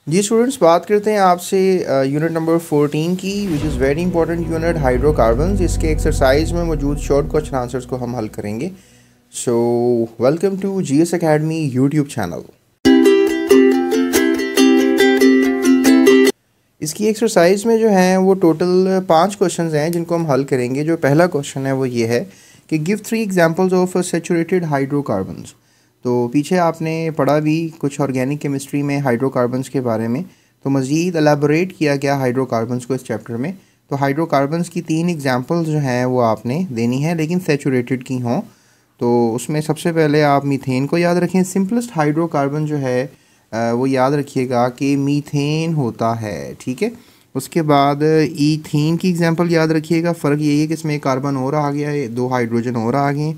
जी students, बात करते हैं आपसे यूनिट नंबर 14 की, which is very important unit, hydrocarbons. इसके एक्सरसाइज में मौजूद शॉर्ट क्वेश्चन आंसर्स को हम हल करेंगे। So welcome to GS academy YouTube channel. इसकी एक्सरसाइज में जो है वो टोटल 5 क्वेश्चंस हैं जिनको हम हल करेंगे। जो पहला क्वेश्चन है वो ये है कि give 3 examples of saturated hydrocarbons. तो पीछे आपने पढ़ा भी कुछ ऑर्गेनिक केमिस्ट्री में हाइड्रोकार्बन्स के बारे में, तो मज़ीद एलैबोरेट किया गया हाइड्रोकार्बन्स को इस चैप्टर में। तो हाइड्रोकार्बन्स की 3 एग्जांपल्स जो हैं वो आपने देनी है, लेकिन सैचुरेटेड की हों। तो उसमें सबसे पहले आप मीथेन को याद रखें। सिंपलेस्ट हाइड्रोकार्बन जो है वो याद रखिएगा कि मीथेन होता है, ठीक है। उसके बाद ईथीन की एग्जांपल याद रखिएगा। फ़र्क यही है कि इसमें एक कार्बन और आ गया है, 2 हाइड्रोजन और आ गए,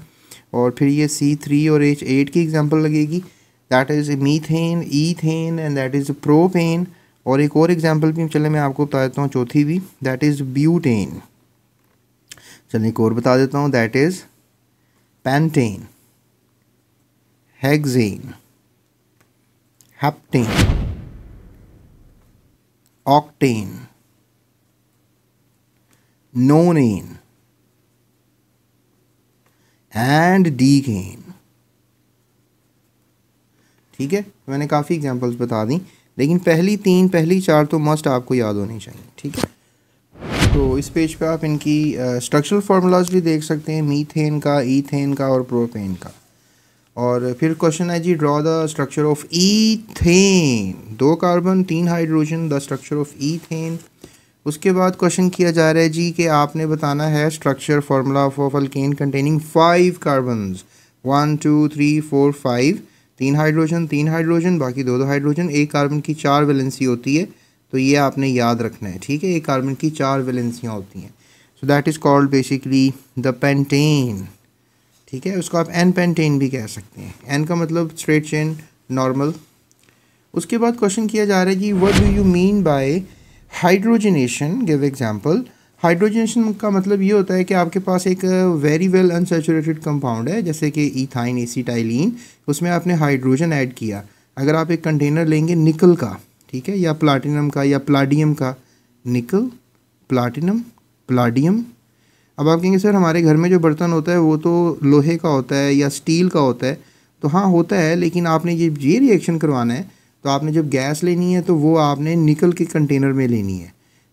और फिर ये C3 और H8 की एग्जांपल लगेगी। That is methane, ethane and that is propane. और एक और एग्जांपल भी चले मैं आपको बता देता हूँ, चौथी भी, दैट इज़ ब्यूटेन। चलिए एक और बता देता हूँ, that is pentane, hexane, heptane, octane, नोनेन and decane. ठीक है, मैंने काफ़ी एग्जांपल्स बता दी, लेकिन पहली 4 तो मस्ट आपको याद होनी चाहिए, ठीक है। तो इस पेज पे आप इनकी स्ट्रक्चरल फार्मूलाज भी देख सकते हैं, मीथेन का, ईथेन का और प्रोपेन का। और फिर क्वेश्चन है जी, draw the structure of ethane. 2 carbon 3 hydrogen, the structure of ethane. उसके बाद क्वेश्चन किया जा रहा है जी कि आपने बताना है structure formula of alkane containing 5 carbons, 1 2 3 4 5। 3 hydrogen, बाकी 2 हाइड्रोजन। एक कार्बन की 4 वैलेंसी होती है, तो ये आपने याद रखना है, ठीक है। एक कार्बन की 4 वैलेंसियाँ होती हैं, so that is called basically the pentane, ठीक है। उसको आप एन पेंटेन भी कह सकते हैं। एन का मतलब स्ट्रेट चेन, नॉर्मल। उसके बाद क्वेश्चन किया जा रहा है जी, what do you mean by hydrogenation, give example. Hydrogenation का मतलब ये होता है कि आपके पास एक वेरी वेल अनसैचुरेटेड कंपाउंड है, जैसे कि इथाइन, एसीटाइलिन, उसमें आपने हाइड्रोजन ऐड किया। अगर आप एक कंटेनर लेंगे निकल का, ठीक है, या प्लाटिनम का या प्लाडियम का, निकल, प्लाटिनम, प्लाडियम। अब आप कहेंगे सर हमारे घर में जो बर्तन होता है वो तो लोहे का होता है या स्टील का होता है। तो हाँ होता है, लेकिन आपने ये रिएक्शन करवाना है तो आपने जब गैस लेनी है तो वो आपने निकल के कंटेनर में लेनी है,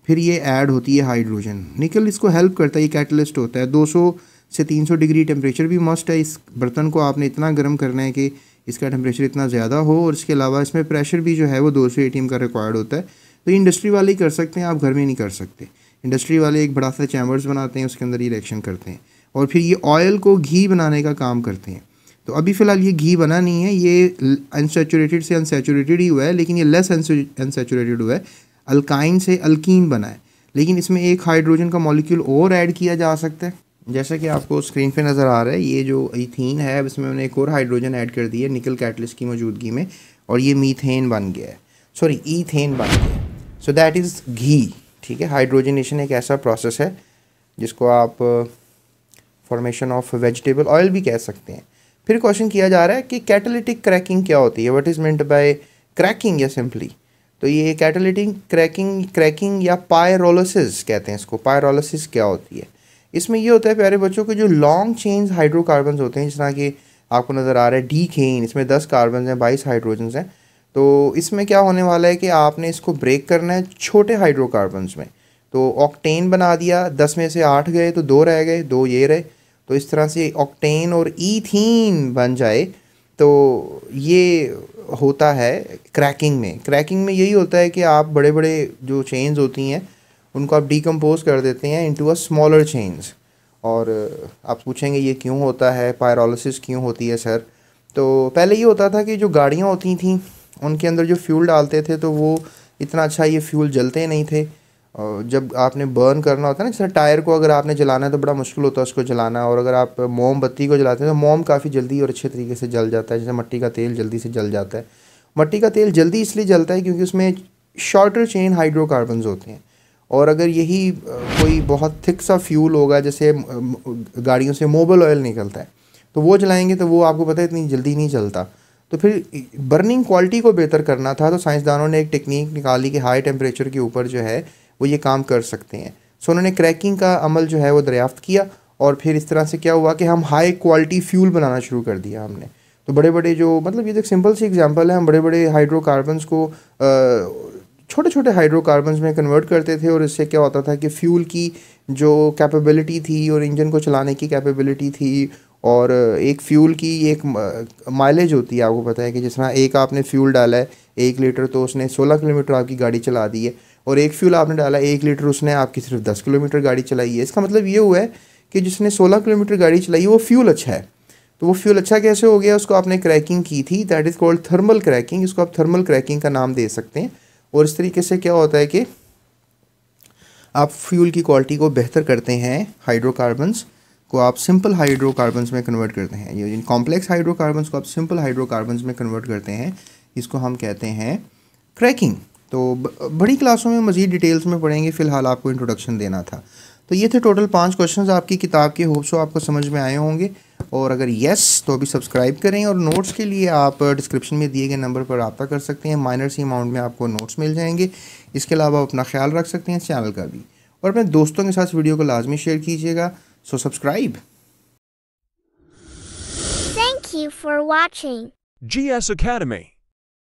फिर ये ऐड होती है हाइड्रोजन। निकल इसको हेल्प करता है, ये कैटलिस्ट होता है। 200 से 300 डिग्री टेम्परेचर भी मस्ट है। इस बर्तन को आपने इतना गर्म करना है कि इसका टेम्परेचर इतना ज़्यादा हो, और इसके अलावा इसमें प्रेशर भी जो है वो 200 ATM का रिक्वायर्ड होता है। तो इंडस्ट्री वाले ही कर सकते हैं, आप घर में नहीं कर सकते। इंडस्ट्री वाले एक बड़ा सा चैम्बर्स बनाते हैं, उसके अंदर ये रिएक्शन करते हैं, और फिर ये ऑयल को घी बनाने का काम करते हैं। तो अभी फ़िलहाल ये घी बना नहीं है, ये अनसैचुरेटेड से अनसैचुरेटेड ही हुआ है, लेकिन ये लेस अनसैचुरेटेड हुआ है, अल्काइन से अल्कीन बना है। लेकिन इसमें एक हाइड्रोजन का मॉलिक्यूल और ऐड किया जा सकता है, जैसा कि आपको स्क्रीन पे नज़र आ रहा है। ये जो इथीन है इसमें मैंने एक और हाइड्रोजन ऐड कर दी है निकल कैटलिस्ट की मौजूदगी में, और ये मीथेन बन गया है, सॉरी ईथेन बन गया है। सो दैट इज़ घी, ठीक है। हाइड्रोजनेशन एक ऐसा प्रोसेस है जिसको आप फॉर्मेशन ऑफ वेजिटेबल ऑयल भी कह सकते हैं। फिर क्वेश्चन किया जा रहा है कि कैटालिटिक क्रैकिंग क्या होती है, what is meant by cracking या सिंपली। तो ये कैटालिटिक क्रैकिंग या पायरोलिसिस कहते हैं इसको। पायरोलिसिस क्या होती है, इसमें ये होता है प्यारे बच्चों के जो लॉन्ग चेन्स हाइड्रोकार्बन्स होते हैं, जिस तरह कि आपको नज़र आ रहा है डीकेन, इसमें 10 कार्बन हैं, 22 हाइड्रोजन्स हैं। तो इसमें क्या होने वाला है कि आपने इसको ब्रेक करना है छोटे हाइड्रोकार्बन्स में। तो ऑक्टेन बना दिया, 10 में से 8 गए तो 2 रह गए, 2 ये रहे। तो इस तरह से ऑक्टेन और ईथीन बन जाए, तो ये होता है क्रैकिंग में। क्रैकिंग में यही होता है कि आप बड़े बड़े जो चेन्स होती हैं उनको आप डिकम्पोज कर देते हैं इनटू अ स्मॉलर चेन्स। और आप पूछेंगे ये क्यों होता है, पायरोलिसिस क्यों होती है सर। तो पहले ये होता था कि जो गाड़ियाँ होती थीं उनके अंदर जो फ्यूल डालते थे तो वो इतना अच्छा ये फ्यूल जलते नहीं थे। और जब आपने बर्न करना होता है ना, जैसे टायर को अगर आपने जलाना है तो बड़ा मुश्किल होता है उसको जलाना, और अगर आप मोमबत्ती को जलाते हैं तो मोम काफ़ी जल्दी और अच्छे तरीके से जल जाता है, जैसे मट्टी का तेल जल्दी से जल जाता है। मट्टी का तेल जल्दी इसलिए जलता है क्योंकि उसमें शॉर्टर चेन हाइड्रोकार्बन्स होते हैं। और अगर यही कोई बहुत थिक सा फ्यूल होगा, जैसे गाड़ियों से मोबिल ऑयल निकलता है, तो वो जलाएंगे तो वो आपको पता है इतनी जल्दी नहीं जलता। तो फिर बर्निंग क्वालिटी को बेहतर करना था, तो साइंसदानों ने एक टेक्निक निकाली कि हाई टेम्परेचर के ऊपर जो है वो ये काम कर सकते हैं। सो उन्होंने क्रैकिंग का अमल जो है वो दरियाफ्त किया, और फिर इस तरह से क्या हुआ कि हम हाई क्वालिटी फ्यूल बनाना शुरू कर दिया हमने। तो बड़े बड़े जो मतलब ये एक सिंपल सी एग्जांपल है, हम बड़े बड़े हाइड्रोकार्बन्स को छोटे छोटे हाइड्रोकार्बन्स में कन्वर्ट करते थे, और इससे क्या होता था कि फ्यूल की जो कैपेबिलिटी थी और इंजन को चलाने की कैपेबिलिटी थी, और एक फ्यूल की एक माइलेज होती है, आपको पता है कि जिस तरह एक आपने फ्यूल डाला है 1 लीटर तो उसने 16 किलोमीटर आपकी गाड़ी चला दी है, और एक फ्यूल आपने डाला 1 लीटर उसने आपकी सिर्फ 10 किलोमीटर गाड़ी चलाई है। इसका मतलब ये हुआ है कि जिसने 16 किलोमीटर गाड़ी चलाई है वो फ्यूल अच्छा है। तो वो फ्यूल अच्छा कैसे हो गया, उसको आपने क्रैकिंग की थी, that is called thermal cracking. इसको आप थर्मल क्रैकिंग का नाम दे सकते हैं। और इस तरीके से क्या होता है कि आप फ्यूल की क्वालिटी को बेहतर करते हैं, हाइड्रोकार्बन्स को आप सिंपल हाइड्रोकार्बन्स में कन्वर्ट करते हैं, ये कॉम्प्लेक्स हाइड्रोकार्बन्स को आप सिंपल हाइड्रोकार्बन्स में कन्वर्ट करते हैं, इसको हम कहते हैं क्रैकिंग। तो बड़ी क्लासों में मज़ीद डिटेल्स में पढ़ेंगे, फ़िलहाल आपको इंट्रोडक्शन देना था। तो ये थे टोटल 5 क्वेश्चंस आपकी किताब के, होप सो आपको समझ में आए होंगे। और अगर येस तो अभी सब्सक्राइब करें, और नोट्स के लिए आप डिस्क्रिप्शन में दिए गए नंबर पर रब्ता कर सकते हैं, माइनर सी अमाउंट में आपको नोट्स मिल जाएंगे। इसके अलावा आप अपना ख्याल रख सकते हैं इस चैनल का भी, और अपने दोस्तों के साथ वीडियो को लाजमी शेयर कीजिएगा। So subscribe. Thank you for watching GS Academy.